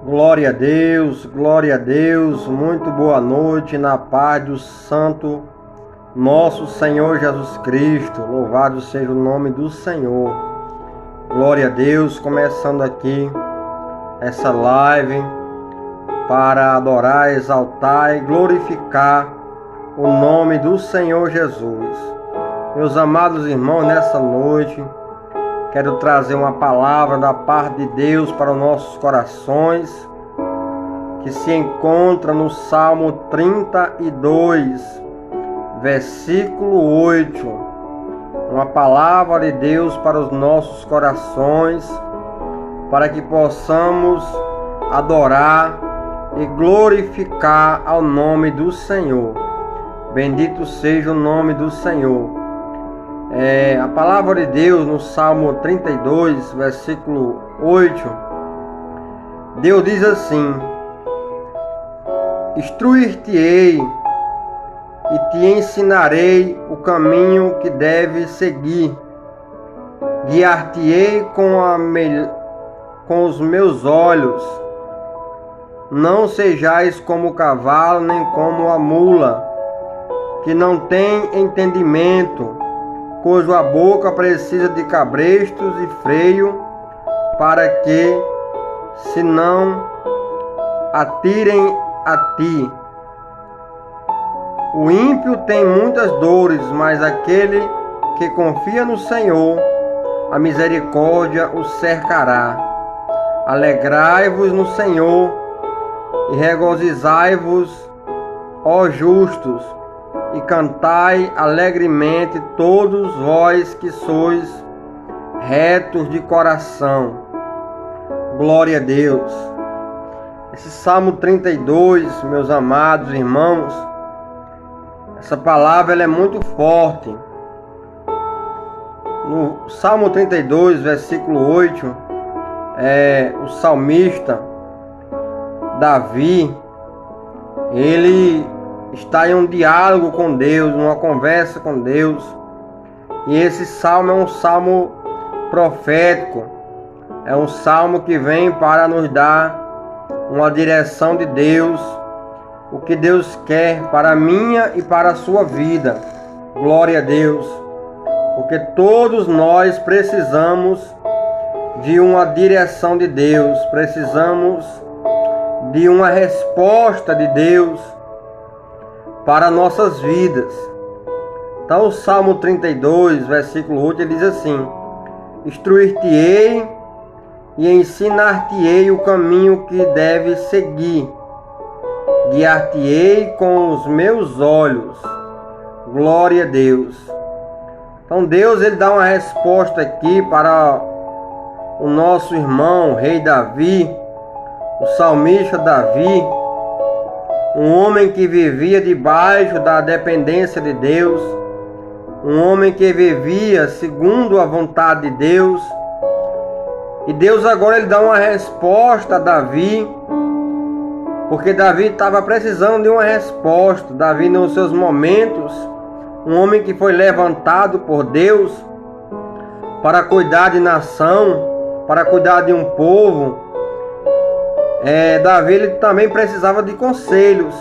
Glória a Deus, muito boa noite na paz do Santo nosso Senhor Jesus Cristo, louvado seja o nome do Senhor. Glória a Deus, começando aqui essa live para adorar, exaltar e glorificar o nome do Senhor Jesus. Meus amados irmãos, nessa noite quero trazer uma palavra da parte de Deus para os nossos corações, que se encontra no Salmo 32, versículo 8. Uma palavra de Deus para os nossos corações, para que possamos adorar e glorificar ao nome do Senhor. Bendito seja o nome do Senhor. A palavra de Deus no Salmo 32, versículo 8, Deus diz assim: Instruir-te-ei e te ensinarei o caminho que deves seguir. Guiar-te-ei com os meus olhos. Não sejais como o cavalo, nem como a mula, que não tem entendimento, cuja boca precisa de cabrestos e freio, para que se não atirem a ti. O ímpio tem muitas dores, mas aquele que confia no Senhor, a misericórdia o cercará. Alegrai-vos no Senhor e regozijai-vos, ó justos, e cantai alegremente todos vós que sois retos de coração. Glória a Deus. Esse Salmo 32, meus amados irmãos, essa palavra ela é muito forte. No Salmo 32, versículo 8, o salmista Davi, ele está em um diálogo com Deus, numa conversa com Deus. E esse salmo é um salmo profético. É um salmo que vem para nos dar uma direção de Deus, o que Deus quer para a minha e para a sua vida. Glória a Deus. Porque todos nós precisamos de uma direção de Deus, precisamos de uma resposta de Deus para nossas vidas. Então o Salmo 32, versículo 8, ele diz assim: Instruir-te-ei e ensinar-te-ei o caminho que deves seguir. Guiar-te-ei com os meus olhos. Glória a Deus. Então Deus ele dá uma resposta aqui para o nosso irmão, o rei Davi, o salmista Davi, um homem que vivia debaixo da dependência de Deus, um homem que vivia segundo a vontade de Deus. E Deus agora ele dá uma resposta a Davi, porque Davi estava precisando de uma resposta. Davi, nos seus momentos, um homem que foi levantado por Deus para cuidar de nação, para cuidar de um povo. Davi ele também precisava de conselhos.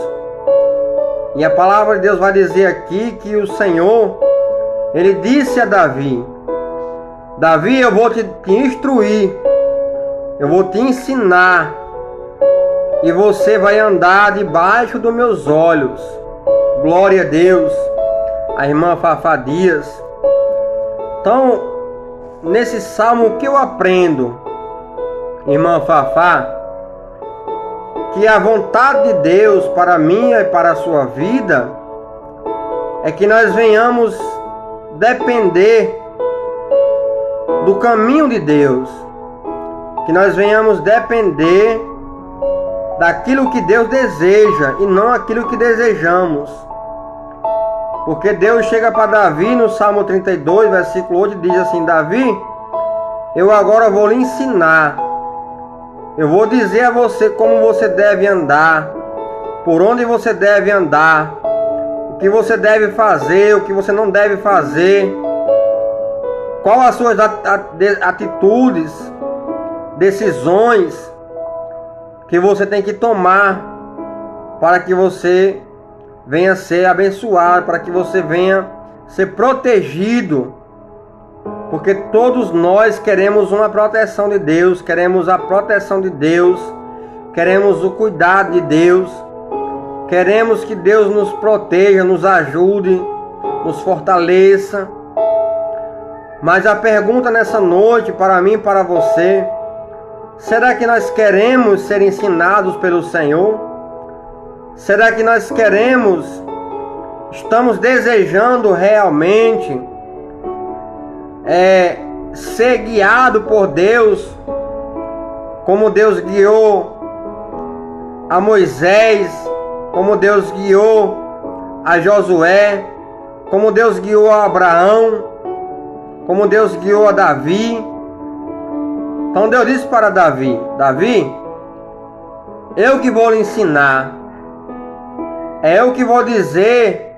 E a palavra de Deus vai dizer aqui que o Senhor, ele disse a Davi: Davi, eu vou te instruir, eu vou te ensinar, e você vai andar debaixo dos meus olhos. Glória a Deus. A irmã Fafá Dias. Então, nesse salmo, o que eu aprendo, irmã Fafá? Que a vontade de Deus para a minha e para a sua vida é que nós venhamos depender do caminho de Deus, que nós venhamos depender daquilo que Deus deseja e não aquilo que desejamos. Porque Deus chega para Davi no Salmo 32, versículo 8, e diz assim: Davi, eu agora vou lhe ensinar. Eu vou dizer a você como você deve andar, por onde você deve andar, o que você deve fazer, o que você não deve fazer, qual as suas atitudes, decisões, que você tem que tomar para que você venha ser abençoado, para que você venha ser protegido. Porque todos nós queremos uma proteção de Deus, queremos a proteção de Deus, queremos o cuidado de Deus, queremos que Deus nos proteja, nos ajude, nos fortaleça. Mas a pergunta nessa noite, para mim e para você, será que nós queremos ser ensinados pelo Senhor? Será que nós estamos desejando realmente ser guiado por Deus, como Deus guiou a Moisés, como Deus guiou a Josué, como Deus guiou a Abraão, como Deus guiou a Davi? Então Deus disse para Davi: Davi, eu que vou lhe ensinar, é eu que vou dizer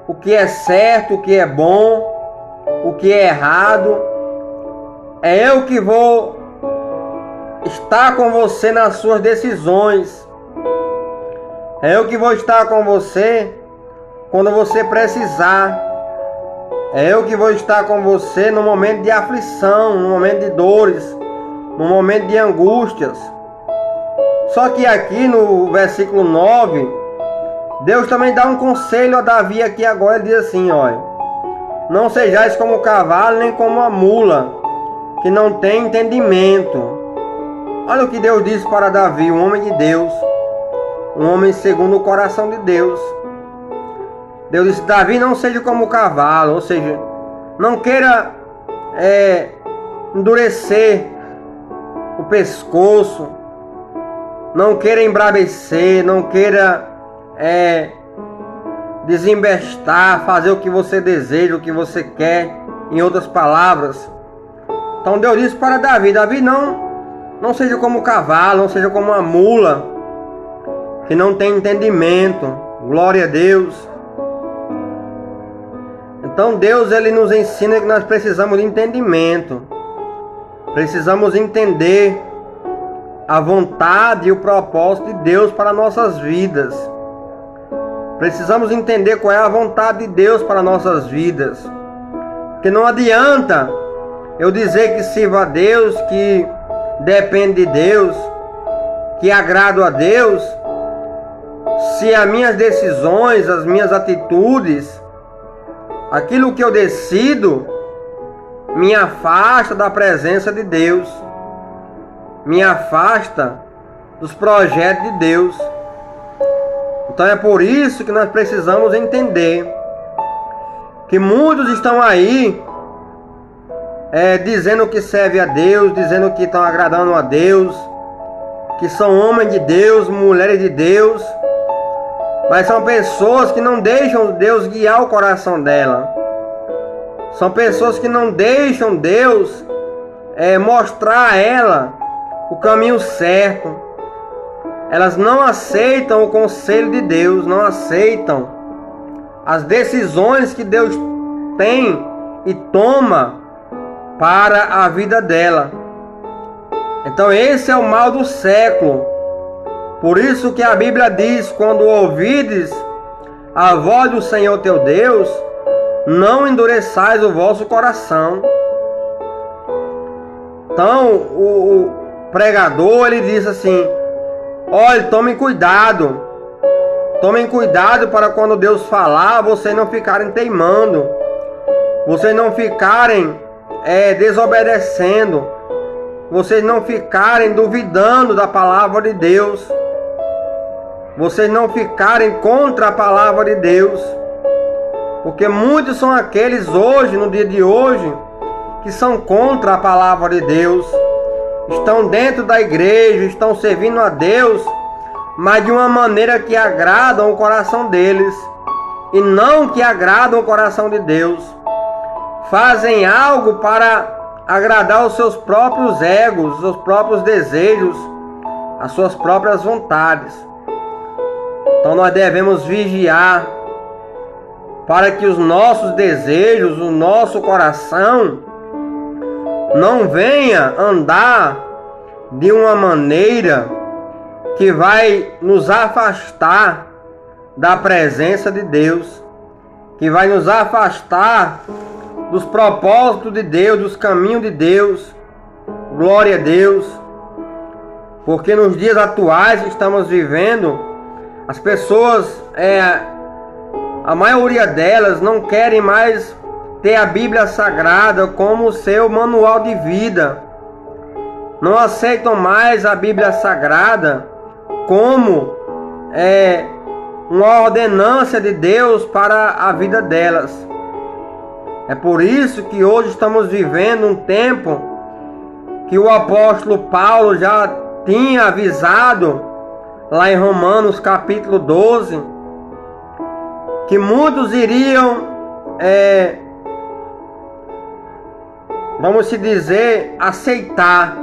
o que é certo, o que é bom, o que é errado. É eu que vou estar com você nas suas decisões. É eu que vou estar com você quando você precisar. É eu que vou estar com você no momento de aflição, no momento de dores, no momento de angústias. Só que aqui no versículo 9, Deus também dá um conselho a Davi aqui agora. Ele diz assim, olha: não sejais como o cavalo, nem como a mula, que não tem entendimento. Olha o que Deus disse para Davi, um homem de Deus, um homem segundo o coração de Deus. Deus disse: Davi, não seja como o cavalo, ou seja, não queira endurecer o pescoço, não queira embrabecer, não queira desembestar, fazer o que você deseja, o que você quer, em outras palavras. Então Deus disse para Davi: Davi, não seja como o cavalo, não seja como a mula, que não tem entendimento. Glória a Deus. Então Deus, ele nos ensina que nós precisamos de entendimento. Precisamos entender a vontade e o propósito de Deus para nossas vidas. Precisamos entender qual é a vontade de Deus para nossas vidas. Porque não adianta eu dizer que sirvo a Deus, que depende de Deus, que agrado a Deus, se as minhas decisões, as minhas atitudes, aquilo que eu decido, me afasta da presença de Deus, me afasta dos projetos de Deus. Então é por isso que nós precisamos entender que muitos estão aí dizendo que serve a Deus, dizendo que estão agradando a Deus, que são homens de Deus, mulheres de Deus, mas são pessoas que não deixam Deus guiar o coração dela. São pessoas que não deixam Deus mostrar a ela o caminho certo. Elas não aceitam o conselho de Deus, não aceitam as decisões que Deus tem e toma para a vida dela. Então esse é o mal do século. Por isso que a Bíblia diz: quando ouvides a voz do Senhor teu Deus, não endureçais o vosso coração. Então o pregador, ele diz assim: olha, tomem cuidado para quando Deus falar, vocês não ficarem teimando, vocês não ficarem desobedecendo, vocês não ficarem duvidando da palavra de Deus, vocês não ficarem contra a palavra de Deus. Porque muitos são aqueles hoje, no dia de hoje, que são contra a palavra de Deus. Estão dentro da igreja, estão servindo a Deus, mas de uma maneira que agradam o coração deles e não que agradam o coração de Deus. Fazem algo para agradar os seus próprios egos, os seus próprios desejos, as suas próprias vontades. Então nós devemos vigiar para que os nossos desejos, o nosso coração não venha andar de uma maneira que vai nos afastar da presença de Deus, que vai nos afastar dos propósitos de Deus, dos caminhos de Deus. Glória a Deus. Porque nos dias atuais que estamos vivendo, as pessoas, a maioria delas não querem mais ter a Bíblia Sagrada como seu manual de vida. Não aceitam mais a Bíblia Sagrada como uma ordenança de Deus para a vida delas. É por isso que hoje estamos vivendo um tempo que o apóstolo Paulo já tinha avisado lá em Romanos capítulo 12, que muitos iriam, vamos se dizer, aceitar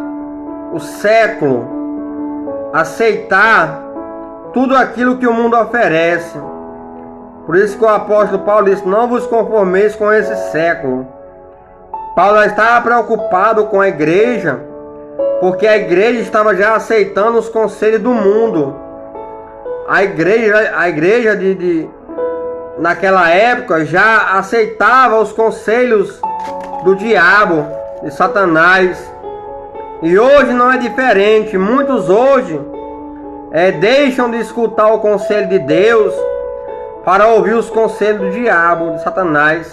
o século, aceitar tudo aquilo que o mundo oferece. Por isso que o apóstolo Paulo disse: não vos conformeis com esse século. Paulo estava preocupado com a igreja, porque a igreja estava já aceitando os conselhos do mundo. A igreja naquela época já aceitava os conselhos do diabo, de Satanás. E hoje não é diferente. Muitos hoje deixam de escutar o conselho de Deus para ouvir os conselhos do diabo, de Satanás.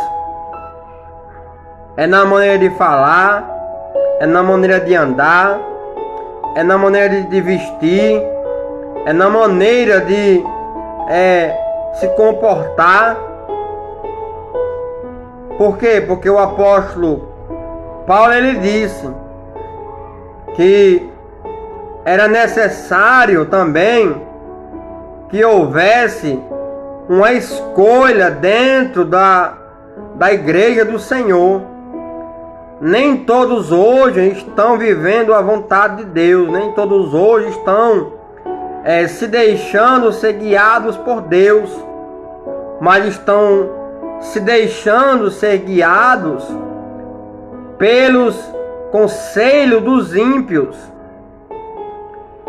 É na maneira de falar, é na maneira de andar, é na maneira de vestir, é na maneira de se comportar. Por quê? Porque o apóstolo Paulo, ele disse que era necessário também que houvesse uma escolha dentro da igreja do Senhor. Nem todos hoje estão vivendo a vontade de Deus, nem todos hoje estão se deixando ser guiados por Deus, mas estão se deixando ser guiados pelos conselhos dos ímpios.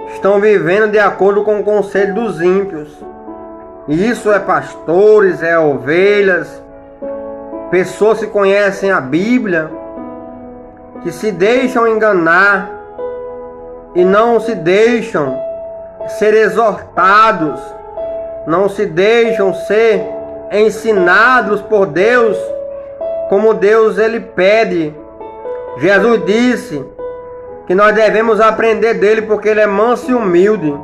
Estão vivendo de acordo com o conselho dos ímpios. E isso é pastores, é ovelhas, pessoas que conhecem a Bíblia, que se deixam enganar e não se deixam ser exortados, não se deixam ser ensinados por Deus, como Deus ele pede. Jesus disse que nós devemos aprender dele, porque ele é manso e humilde.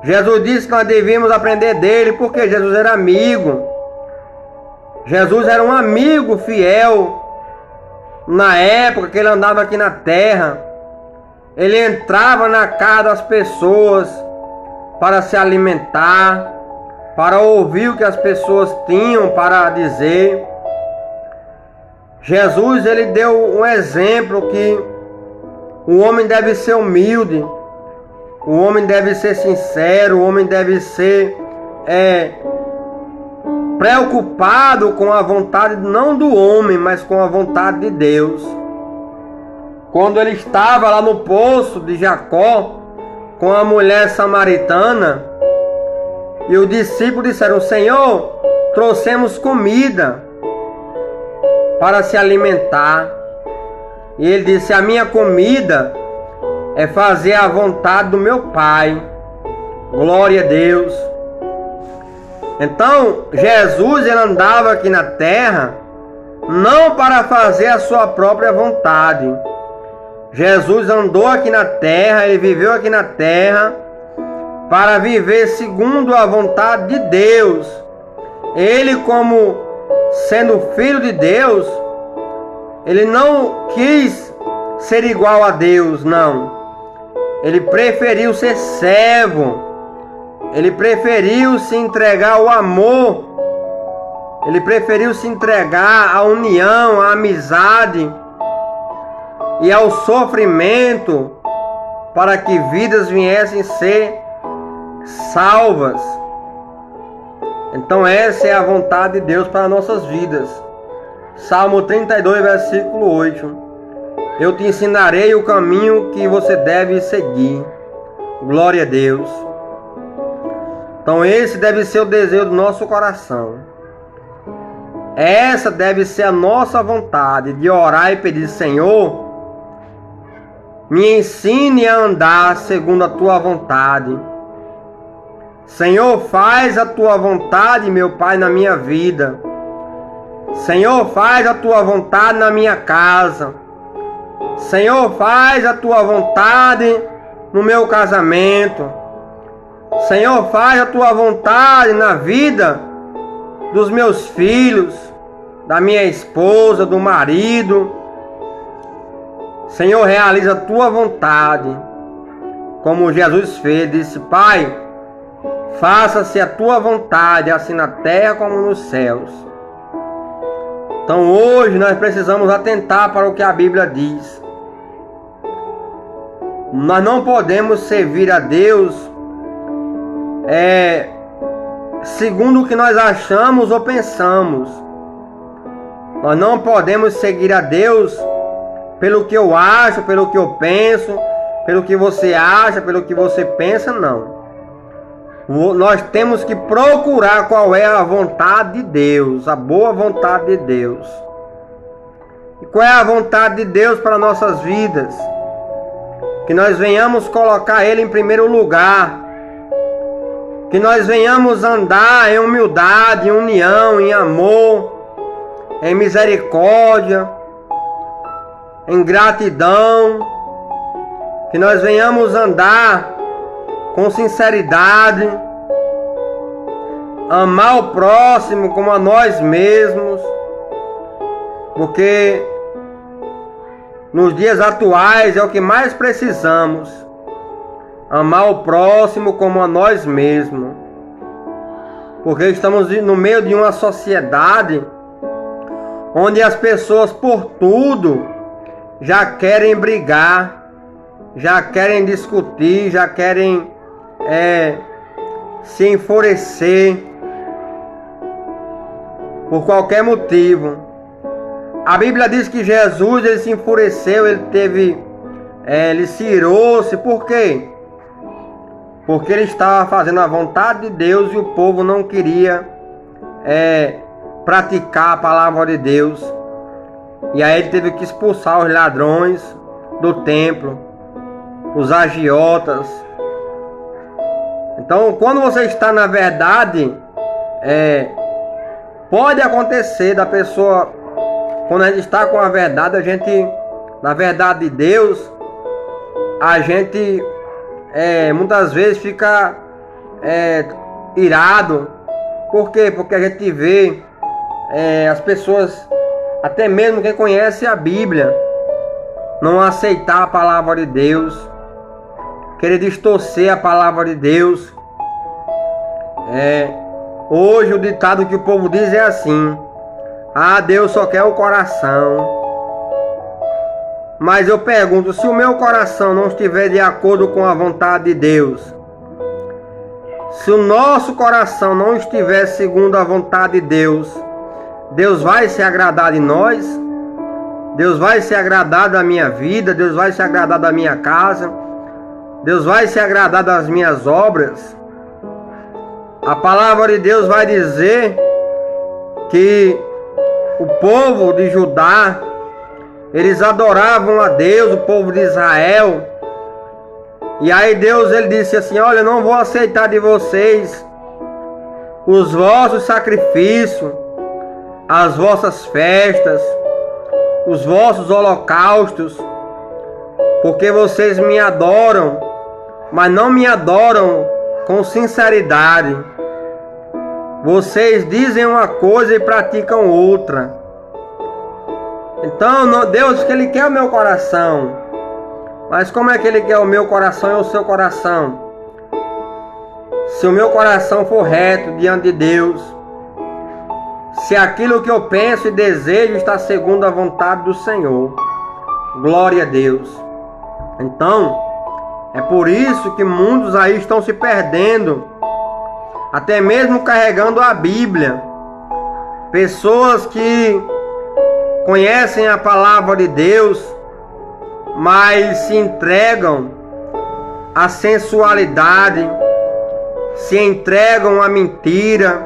Jesus disse que nós devíamos aprender dele, porque Jesus era amigo. Jesus era um amigo fiel. Na época que ele andava aqui na terra, ele entrava na casa das pessoas para se alimentar, para ouvir o que as pessoas tinham para dizer. Jesus, ele deu um exemplo que o homem deve ser humilde, o homem deve ser sincero, o homem deve ser preocupado com a vontade não do homem, mas com a vontade de Deus. Quando ele estava lá no poço de Jacó com a mulher samaritana, e os discípulos disseram: Senhor, trouxemos comida para se alimentar. E ele disse: a minha comida é fazer a vontade do meu Pai. Glória a Deus. Então, Jesus, ele andava aqui na terra não para fazer a sua própria vontade. Jesus andou aqui na terra, ele viveu aqui na terra para viver segundo a vontade de Deus. Ele, como sendo filho de Deus, ele não quis ser igual a Deus, não. Ele preferiu ser servo. Ele preferiu se entregar ao amor. Ele preferiu se entregar à união, à amizade e ao sofrimento, para que vidas viessem ser salvas. Então essa é a vontade de Deus para nossas vidas. Salmo 32, versículo 8. eu te ensinarei o caminho que você deve seguir. Glória a Deus. Então esse deve ser o desejo do nosso coração. Essa deve ser a nossa vontade de orar e pedir: Senhor, me ensine a andar segundo a tua vontade. Senhor, faz a tua vontade, meu Pai, na minha vida. Senhor, faz a tua vontade na minha casa. Senhor, faz a tua vontade no meu casamento. Senhor, faz a tua vontade na vida dos meus filhos, da minha esposa, do marido. Senhor, realiza a tua vontade, como Jesus fez. Disse: Pai, faça-se a tua vontade, assim na terra como nos céus. Então hoje nós precisamos atentar para o que a Bíblia diz. Nós não podemos servir a Deus segundo o que nós achamos ou pensamos. Nós não podemos seguir a Deus pelo que eu acho, pelo que eu penso, pelo que você acha, pelo que você pensa, não. Nós temos que procurar qual é a vontade de Deus, a boa vontade de Deus. E qual é a vontade de Deus para nossas vidas? Que nós venhamos colocar Ele em primeiro lugar. Que nós venhamos andar em humildade, em união, em amor, em misericórdia, em gratidão. Que nós venhamos andar com sinceridade, amar o próximo como a nós mesmos, porque nos dias atuais é o que mais precisamos: amar o próximo como a nós mesmos, porque estamos no meio de uma sociedade onde as pessoas por tudo já querem brigar, já querem discutir, já querem se enfurecer por qualquer motivo. A Bíblia diz que Jesus, ele se enfureceu, ele se irou-se. Por quê? Porque ele estava fazendo a vontade de Deus e o povo não queria praticar a palavra de Deus. E aí ele teve que expulsar os ladrões do templo, os agiotas. Então, quando você está na verdade, pode acontecer da pessoa, quando a gente está com a verdade, a gente, na verdade de Deus, a gente muitas vezes fica irado. Por quê? Porque a gente vê as pessoas, até mesmo quem conhece a Bíblia, não aceitar a palavra de Deus, querer distorcer a palavra de Deus. Hoje o ditado que o povo diz é assim: ah, Deus só quer o coração. Mas eu pergunto, se o meu coração não estiver de acordo com a vontade de Deus, se o nosso coração não estiver segundo a vontade de Deus, Deus vai se agradar de nós? Deus vai se agradar da minha vida? Deus vai se agradar da minha casa? Deus vai se agradar das minhas obras? A palavra de Deus vai dizer que o povo de Judá, eles adoravam a Deus, o povo de Israel. E aí Deus, ele disse assim: olha, eu não vou aceitar de vocês os vossos sacrifícios, as vossas festas, os vossos holocaustos, porque vocês me adoram, mas não me adoram com sinceridade. Vocês dizem uma coisa e praticam outra. Então Deus, que Ele quer o meu coração. Mas como é que Ele quer o meu coração e o seu coração? Se o meu coração for reto diante de Deus, se aquilo que eu penso e desejo está segundo a vontade do Senhor, glória a Deus. Então, é por isso que muitos aí estão se perdendo, até mesmo carregando a Bíblia. Pessoas que conhecem a palavra de Deus, mas se entregam à sensualidade, se entregam à mentira,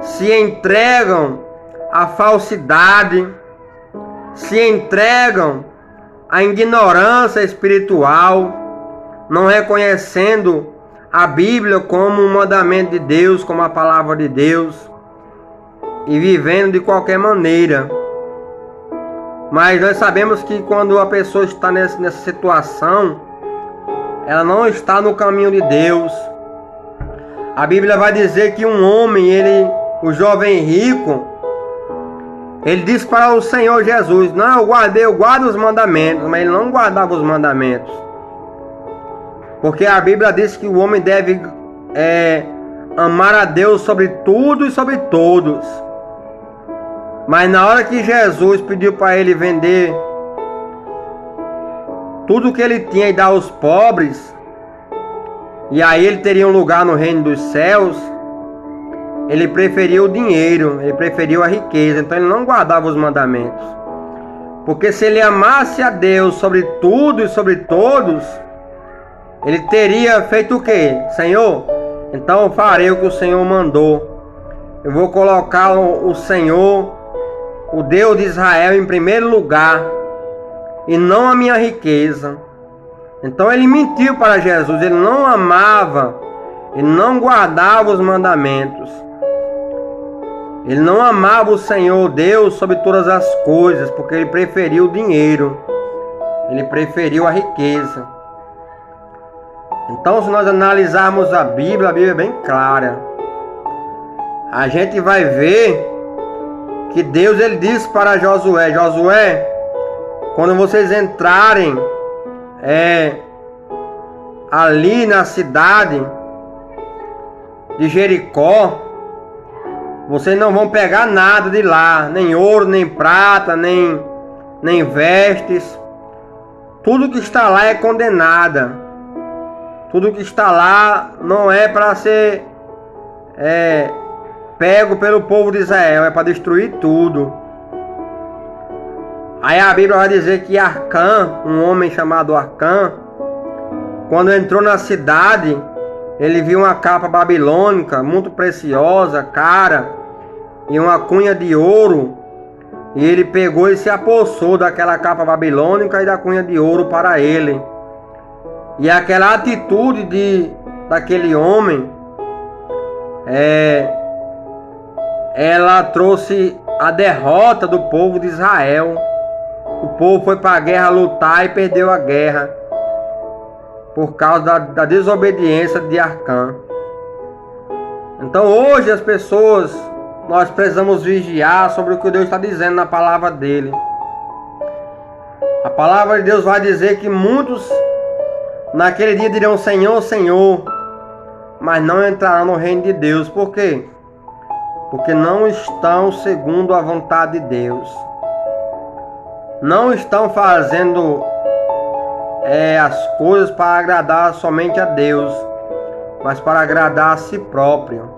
se entregam à falsidade, se entregam à ignorância espiritual, não reconhecendo a Bíblia como um mandamento de Deus, como a palavra de Deus, e vivendo de qualquer maneira. Mas nós sabemos que quando a pessoa está nessa situação, ela não está no caminho de Deus. A Bíblia vai dizer que um homem, o jovem rico, ele disse para o Senhor Jesus: não, eu guardo os mandamentos. Mas ele não guardava os mandamentos, porque a Bíblia diz que o homem deve amar a Deus sobre tudo e sobre todos. Mas na hora que Jesus pediu para ele vender tudo que ele tinha e dar aos pobres, e aí ele teria um lugar no reino dos céus, ele preferiu o dinheiro, ele preferiu a riqueza. Então ele não guardava os mandamentos, porque se ele amasse a Deus sobre tudo e sobre todos, ele teria feito o quê? Senhor, então eu farei o que o Senhor mandou. Eu vou colocar o Senhor, o Deus de Israel, em primeiro lugar, e não a minha riqueza. Então ele mentiu para Jesus. Ele não amava, ele não guardava os mandamentos, ele não amava o Senhor Deus sobre todas as coisas, porque ele preferiu o dinheiro, ele preferiu a riqueza. Então, se nós analisarmos a Bíblia é bem clara. A gente vai ver que Deus, ele disse para Josué: Josué, quando vocês entrarem ali na cidade de Jericó, vocês não vão pegar nada de lá, nem ouro, nem prata, nem vestes. Tudo que está lá é condenada. Tudo que está lá não é para ser pego pelo povo de Israel, é para destruir tudo. Aí a Bíblia vai dizer que Acã, um homem chamado Acã, quando entrou na cidade, ele viu uma capa babilônica muito preciosa, cara, e uma cunha de ouro, e ele pegou e se apossou daquela capa babilônica e da cunha de ouro para ele. E aquela atitude daquele homem, ela trouxe a derrota do povo de Israel. O povo foi para a guerra lutar e perdeu a guerra por causa da desobediência de Acã. Então hoje as pessoas, nós precisamos vigiar sobre o que Deus está dizendo na palavra dele. A palavra de Deus vai dizer que muitos naquele dia dirão: Senhor, Senhor, mas não entrarão no reino de Deus. Por quê? Porque não estão segundo a vontade de Deus. Não estão fazendo as coisas para agradar somente a Deus, mas para agradar a si próprio.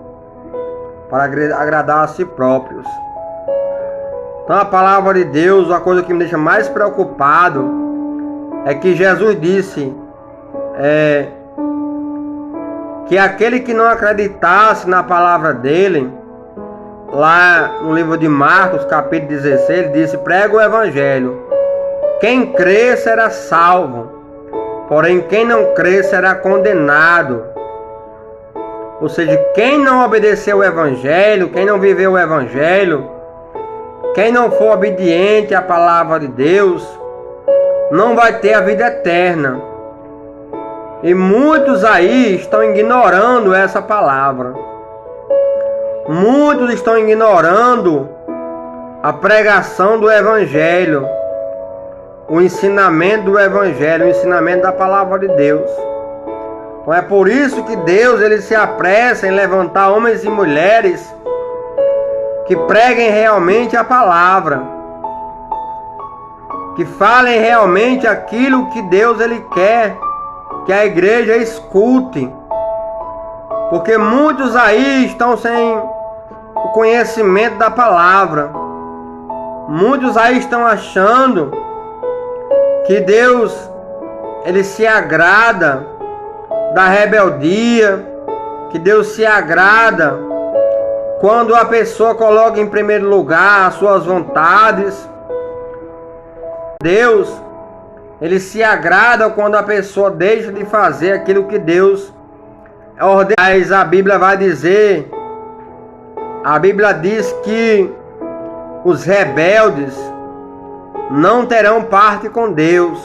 Para agradar a si próprios. Então a palavra de Deus, a coisa que me deixa mais preocupado é que Jesus disse que aquele que não acreditasse na palavra dele, lá no livro de Marcos, capítulo 16, ele disse: prega o evangelho. Quem crê será salvo, porém quem não crê será condenado. Ou seja, quem não obedeceu o evangelho, quem não viveu o evangelho, quem não for obediente à palavra de Deus, não vai ter a vida eterna. E muitos aí estão ignorando essa palavra. Muitos estão ignorando a pregação do evangelho, o ensinamento do evangelho, o ensinamento da palavra de Deus. Então é por isso que Deus, ele se apressa em levantar homens e mulheres que preguem realmente a palavra, que falem realmente aquilo que Deus, ele quer que a igreja escute. Porque muitos aí estão sem o conhecimento da palavra. Muitos aí estão achando que Deus, Ele se agrada da rebeldia, que Deus se agrada quando a pessoa coloca em primeiro lugar as suas vontades. Deus, Ele se agrada quando a pessoa deixa de fazer aquilo que Deus ordena. Mas a Bíblia vai dizer, a Bíblia diz que os rebeldes não terão parte com Deus.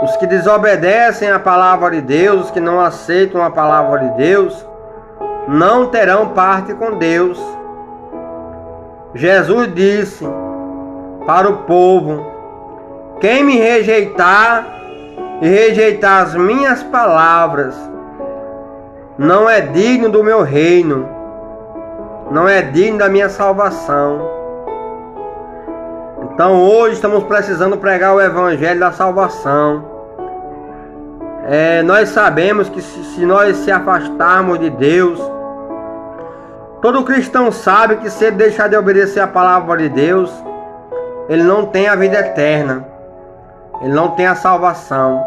Os que desobedecem a palavra de Deus, os que não aceitam a palavra de Deus, não terão parte com Deus. Jesus disse para o povo: quem me rejeitar e rejeitar as minhas palavras, não é digno do meu reino, não é digno da minha salvação. Então hoje estamos precisando pregar o evangelho da salvação. Nós sabemos que se nós se afastarmos de Deus, todo cristão sabe que se ele deixar de obedecer a palavra de Deus, ele não tem a vida eterna, ele não tem a salvação.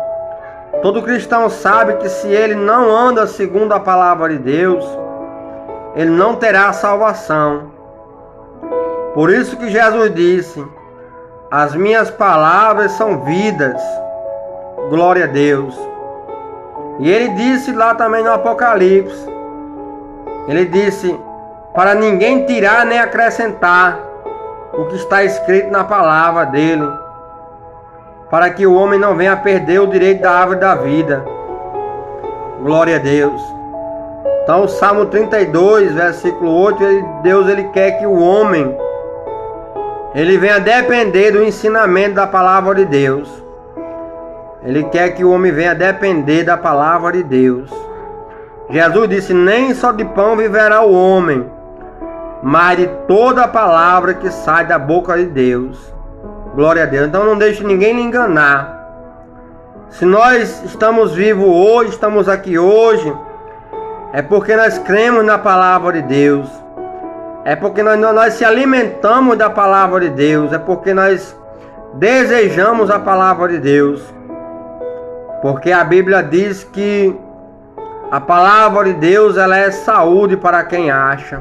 Todo cristão sabe que se ele não anda segundo a palavra de Deus, ele não terá a salvação. Por isso que Jesus disse: as minhas palavras são vidas. Glória a Deus. E ele disse lá também no Apocalipse, ele disse: para ninguém tirar nem acrescentar o que está escrito na palavra dele, para que o homem não venha a perder o direito da árvore da vida. Glória a Deus. Então o Salmo 32, versículo 8, Deus ele quer que o homem ele venha depender do ensinamento da palavra de Deus. Ele quer que o homem venha depender da palavra de Deus. Jesus disse: nem só de pão viverá o homem, mas de toda a palavra que sai da boca de Deus. Glória a Deus. Então não deixe ninguém lhe enganar. Se nós estamos vivos hoje, estamos aqui hoje, é porque nós cremos na palavra de Deus. É porque nós se alimentamos da palavra de Deus. É porque nós desejamos a palavra de Deus. Porque a Bíblia diz que a palavra de Deus ela é saúde para quem acha.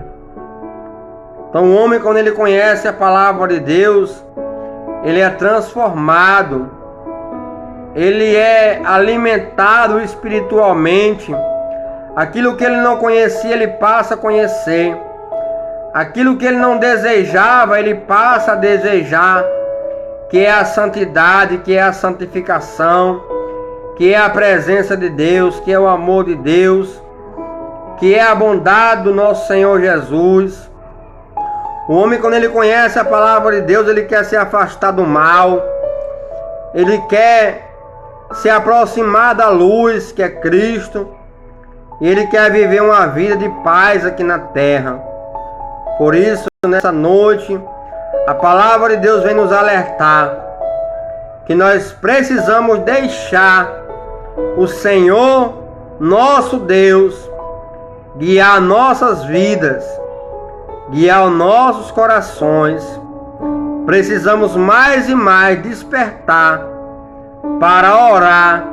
Então o homem, quando ele conhece a palavra de Deus, ele é transformado, ele é alimentado espiritualmente. Aquilo que ele não conhecia, ele passa a conhecer. Aquilo que ele não desejava, ele passa a desejar, que é a santidade, que é a santificação, que é a presença de Deus, que é o amor de Deus, que é a bondade do nosso Senhor Jesus. O homem, quando ele conhece a palavra de Deus, ele quer se afastar do mal, ele quer se aproximar da luz, que é Cristo, e ele quer viver uma vida de paz aqui na terra. Por isso, nessa noite, a palavra de Deus vem nos alertar que nós precisamos deixar o Senhor, nosso Deus, guiar nossas vidas, guiar os nossos corações. Precisamos mais e mais despertar para orar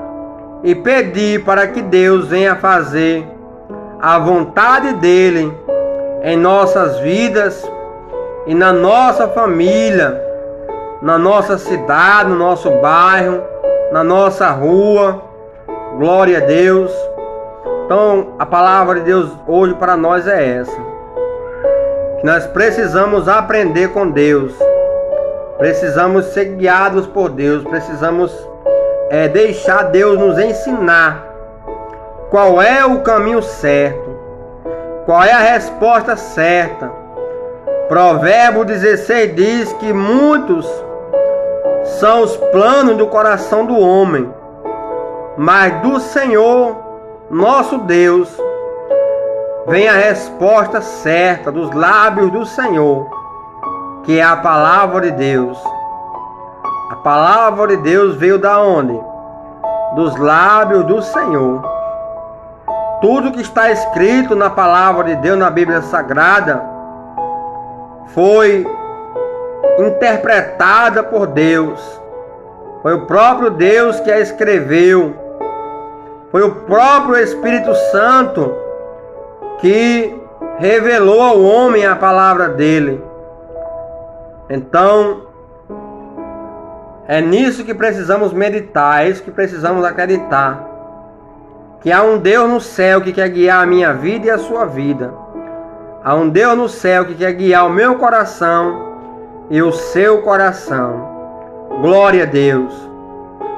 e pedir para que Deus venha fazer a vontade dele em nossas vidas e na nossa família, na nossa cidade, no nosso bairro, na nossa rua. Glória a Deus. Então a palavra de Deus hoje para nós é essa: que nós precisamos aprender com Deus, precisamos ser guiados por Deus, precisamos deixar Deus nos ensinar qual é o caminho certo, qual é a resposta certa. Provérbio 16 diz que muitos são os planos do coração do homem, mas do Senhor, nosso Deus, vem a resposta certa dos lábios do Senhor, que é a palavra de Deus. A palavra de Deus veio da onde? Dos lábios do Senhor. Tudo que está escrito na palavra de Deus, na Bíblia Sagrada, foi interpretada por Deus, Foi o próprio Deus que a escreveu. Foi o próprio Espírito Santo que revelou ao homem a palavra dele. Então, é nisso que precisamos meditar, é isso que precisamos acreditar. Que há um Deus no céu que quer guiar a minha vida e a sua vida. Há um Deus no céu que quer guiar o meu coração e o seu coração. Glória a Deus.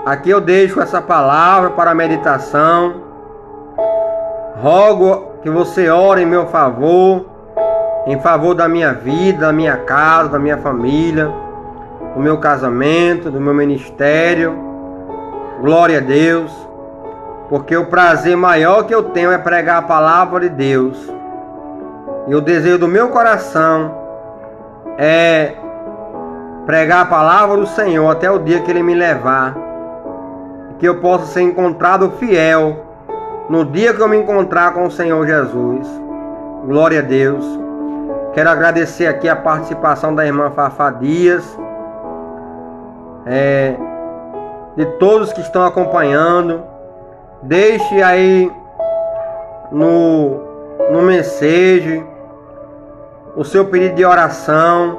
Aqui eu deixo essa palavra para a meditação. Rogo que você ore em meu favor, em favor da minha vida, da minha casa, da minha família, do meu casamento, do meu ministério. Glória a Deus. Porque o prazer maior que eu tenho é pregar a palavra de Deus. E o desejo do meu coração é pregar a palavra do Senhor até o dia que Ele me levar. Que eu possa ser encontrado fiel no dia que eu me encontrar com o Senhor Jesus. Glória a Deus. Quero agradecer aqui a participação da irmã Fafá Dias, de todos que estão acompanhando. Deixe aí no mensagem o seu pedido de oração,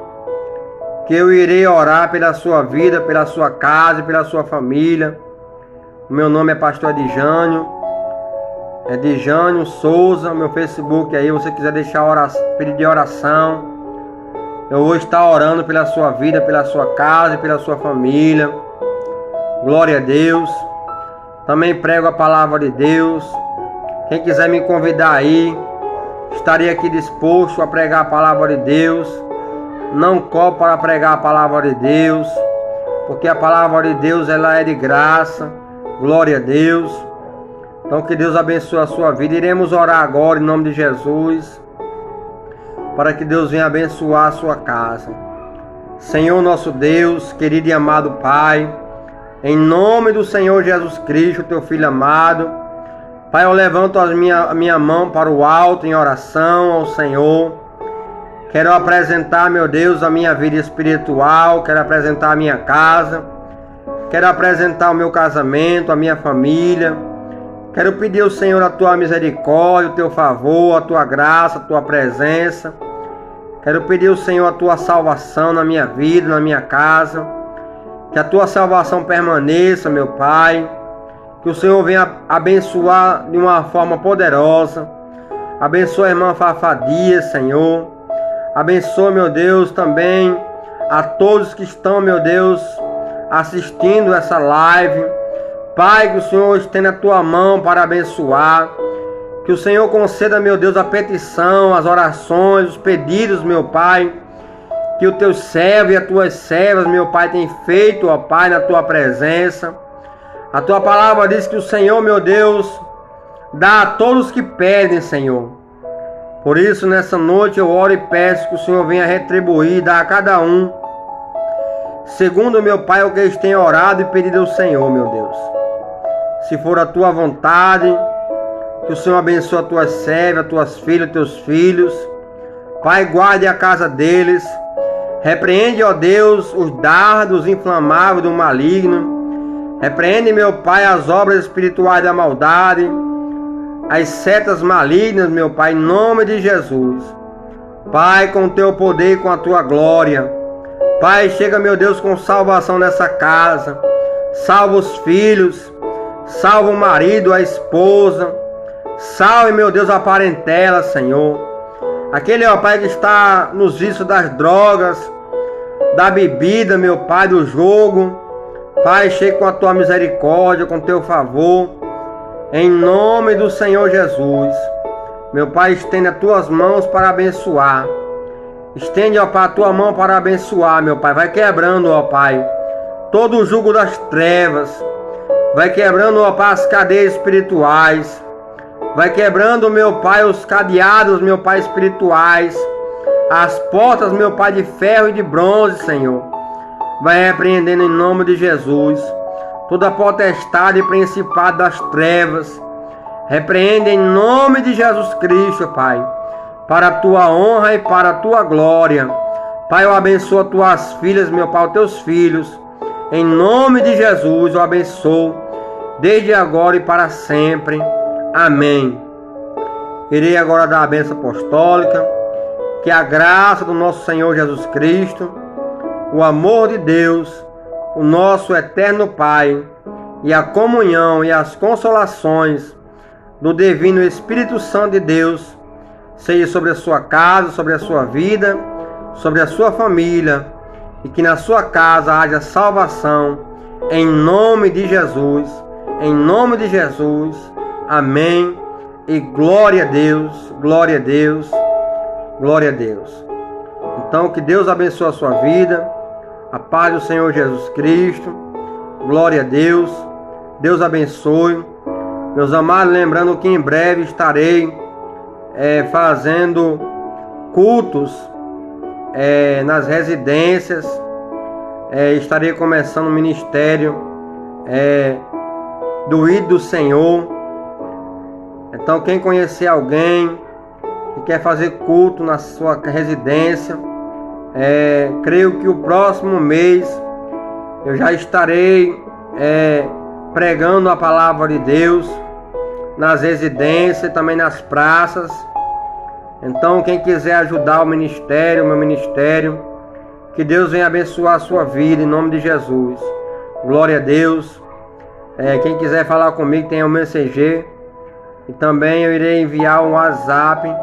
que eu irei orar pela sua vida, pela sua casa e pela sua família. O meu nome é Pastor Edjânio, Edjânio Souza, meu Facebook aí, se você quiser deixar pedido de oração, eu vou estar orando pela sua vida, pela sua casa e pela sua família. Glória a Deus. Também prego a palavra de Deus. Quem quiser me convidar aí, estarei aqui disposto a pregar a palavra de Deus. Não cobro para pregar a palavra de Deus, porque a palavra de Deus ela é de graça. Glória a Deus. Então que Deus abençoe a sua vida. Iremos orar agora em nome de Jesus, para que Deus venha abençoar a sua casa. Senhor nosso Deus, querido e amado Pai, em nome do Senhor Jesus Cristo, teu Filho amado, Pai, eu levanto a minha mão para o alto em oração ao Senhor. Quero apresentar, meu Deus, a minha vida espiritual, quero apresentar a minha casa, quero apresentar o meu casamento, a minha família. Quero pedir ao Senhor a tua misericórdia, o teu favor, a tua graça, a tua presença. Quero pedir ao Senhor a tua salvação na minha vida, na minha casa. Que a tua salvação permaneça, meu Pai. Que o Senhor venha abençoar de uma forma poderosa. Abençoa a irmã Fafá Dias, Senhor. Abençoa, meu Deus, também a todos que estão, meu Deus, assistindo essa live. Pai, que o Senhor estenda a tua mão para abençoar. Que o Senhor conceda, meu Deus, a petição, as orações, os pedidos, meu Pai, que o teu servo e as tuas servas, meu Pai, tem feito, ó Pai, na tua presença. A tua palavra diz que o Senhor, meu Deus, dá a todos que pedem, Senhor. Por isso, nessa noite eu oro e peço que o Senhor venha retribuir, dar a cada um, segundo, meu Pai, o que eles têm orado e pedido ao Senhor, meu Deus. Se for a tua vontade, que o Senhor abençoe as tuas servas, as tuas filhas, teus filhos. Pai, guarde a casa deles. Repreende, ó Deus, os dardos inflamáveis do maligno. Repreende, meu Pai, as obras espirituais da maldade, as setas malignas, meu Pai, em nome de Jesus. Pai, com o teu poder e com a tua glória. Pai, chega, meu Deus, com salvação nessa casa. Salva os filhos. Salva o marido, a esposa. Salve, meu Deus, a parentela, Senhor. Aquele, ó Pai, que está nos vícios das drogas, da bebida, meu Pai, do jogo. Pai, chega com a tua misericórdia, com o teu favor. Em nome do Senhor Jesus. Meu Pai, estende as tuas mãos para abençoar. Estende, ó Pai, a tua mão para abençoar, meu Pai. Vai quebrando, ó Pai, todo o jugo das trevas. Vai quebrando, ó Pai, as cadeias espirituais. Vai quebrando, meu Pai, os cadeados, meu Pai, espirituais. As portas, meu Pai, de ferro e de bronze, Senhor. Vai repreendendo em nome de Jesus toda potestade e principado das trevas. Repreende em nome de Jesus Cristo, Pai, para a tua honra e para a tua glória. Pai, eu abençoo as tuas filhas, meu Pai, os teus filhos, Em nome de Jesus, eu abençoo desde agora e para sempre. Amém. Irei agora dar a bênção apostólica. Que a graça do nosso Senhor Jesus Cristo, o amor de Deus, o nosso eterno Pai, e a comunhão e as consolações do Divino Espírito Santo de Deus seja sobre a sua casa, sobre a sua vida, sobre a sua família, e que na sua casa haja salvação, em nome de Jesus, em nome de Jesus. Amém. E glória a Deus, glória a Deus, glória a Deus. Então, que Deus abençoe a sua vida, a paz do Senhor Jesus Cristo, glória a Deus, Deus abençoe. Meus amados, lembrando que em breve estarei fazendo cultos nas residências, estarei começando o ministério do ID do Senhor. Então, quem conhecer alguém que quer fazer culto na sua residência, creio que o próximo mês eu já estarei pregando a palavra de Deus nas residências e também nas praças. Então, quem quiser ajudar o ministério, o meu ministério, que Deus venha abençoar a sua vida em nome de Jesus. Glória a Deus. Quem quiser falar comigo tem o Messenger, e também eu irei enviar um WhatsApp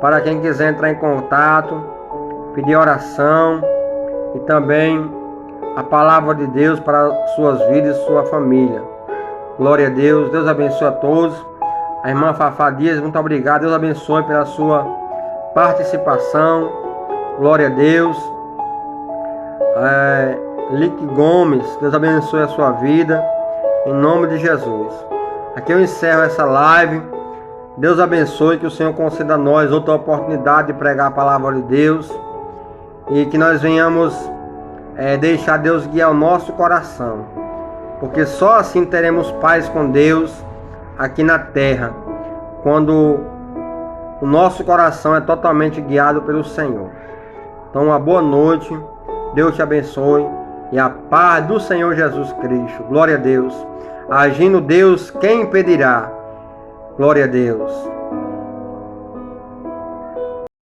para quem quiser entrar em contato, pedir oração e também a palavra de Deus para suas vidas e sua família. Glória a Deus. Deus abençoe a todos. A irmã Fafá Dias, muito obrigado. Deus abençoe pela sua participação. Glória a Deus. Lick Gomes, Deus abençoe a sua vida, em nome de Jesus. Aqui eu encerro essa live. Deus abençoe, que o Senhor conceda a nós outra oportunidade de pregar a palavra de Deus, e que nós venhamos deixar Deus guiar o nosso coração, porque só assim teremos paz com Deus aqui na terra, quando o nosso coração é totalmente guiado pelo Senhor. Então, uma boa noite, Deus te abençoe, e a paz do Senhor Jesus Cristo. Glória a Deus. Agindo Deus, quem impedirá? Glória a Deus.